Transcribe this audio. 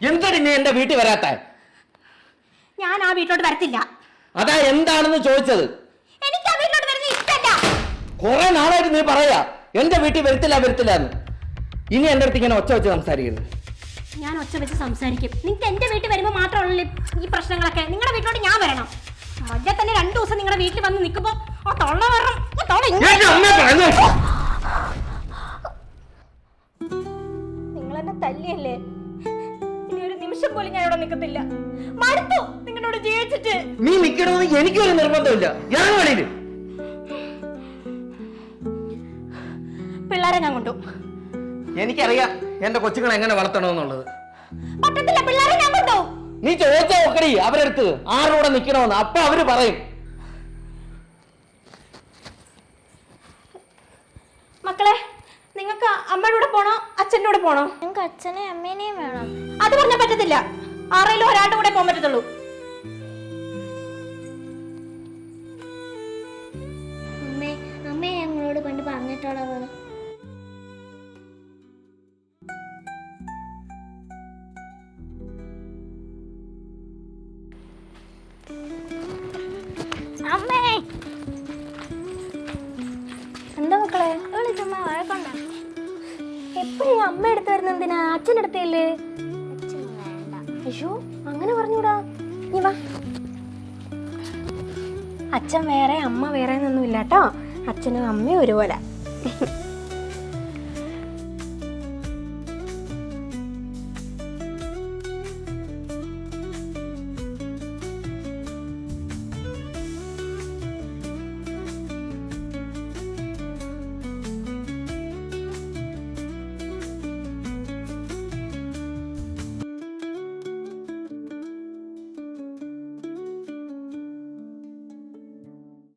എന്താണ് നീ എന്റെ വീട്ടിൽ വരാത്ത? ഞാൻ ആ വീട്ടിലോട്ട് വരത്തില്ല. അതാ എന്താണെന്ന് ചോദിച്ചത്. എനിക്ക് ആ വീട്ടിലോട്ട് വരുന്നത് ഇഷ്ടമല്ല. കുറെ നാളായിട്ട് നീ പറയാ എന്റെ വീട്ടിൽ വരത്തില്ല എന്ന്. ഇനി എന്റെ അടുത്ത് ഇങ്ങനെ ഒച്ച വെച്ച് സംസാരിക്കരുത്. ഞാൻ ഒച്ച വെച്ച് സംസാരിക്കും. നിങ്ങൾക്ക് എന്റെ വീട്ടിൽ വരുമ്പോൾ മാത്രമല്ലേ ഈ പ്രശ്നങ്ങളൊക്കെ. നിങ്ങളുടെ വീട്ടിലോട്ട് ഞാൻ വരണം. മഴ തന്നെ 2 ദിവസം നിങ്ങളുടെ വീട്ടിൽ വന്ന് നിൽക്കുമ്പോ ആ തൊള്ള വരണം. നിങ്ങൾ എന്നെ തല്ലിയല്ലേ? ഇനി ഒരു നിമിഷം പോലും ഞാൻ ഇവിടെ നിൽക്കത്തില്ല. മടുത്തു നിങ്ങളോട് ജീവിച്ചിട്ട്. നീ നിൽക്കണമെന്ന് എനിക്കൊരു നിർബന്ധമില്ല. ഞാൻ വേണേലും പിള്ളേരെ ഞാൻ കൊണ്ടു. എനിക്കറിയാം എന്റെ കൊച്ചുങ്ങളെ എങ്ങനെ വളർത്തണമെന്നുള്ളത്. പറ്റത്തില്ല, പിള്ളേരെ ഞാൻ കൊണ്ടു. നീ ചോദിച്ചാ നോക്കടി അവരെടുത്ത് ആരുടെ കൂടെ നിൽക്കണമെന്ന്. അപ്പൊ അവര് പറയും. മക്കളെ, നിങ്ങൾക്ക് അമ്മയുടെ കൂടെ പോണോ അച്ഛൻ്റെ കൂടെ പോണോ? നിങ്ങൾക്ക് അച്ഛനെയും അമ്മേനെയും വേണം. അത് പറഞ്ഞാൽ പറ്റത്തില്ല. ആരെങ്കിലും ഒരാളുടെ കൂടെ പോകാൻ പറ്റത്തുള്ളൂ. അമ്മ ഞങ്ങളോട് പണ്ട് പറഞ്ഞിട്ടുള്ളത്. അമ്മേ, എന്താ മക്കളെ? ചുമ്മാ വഴക്കൊണ്ട. എപ്പോഴും അമ്മ എടുത്ത് വരുന്ന എന്തിനാ? അച്ഛൻ്റെ അടുത്തല്ലേ? അച്ഛൻ വേണ്ട. അയ്യോ, അങ്ങനെ പറഞ്ഞൂടാ. നീ വാ. അച്ഛൻ വേറെ അമ്മ വേറെ എന്നൊന്നുമില്ല കേട്ടോ. അച്ഛനും അമ്മയും ഒരുപോലെ.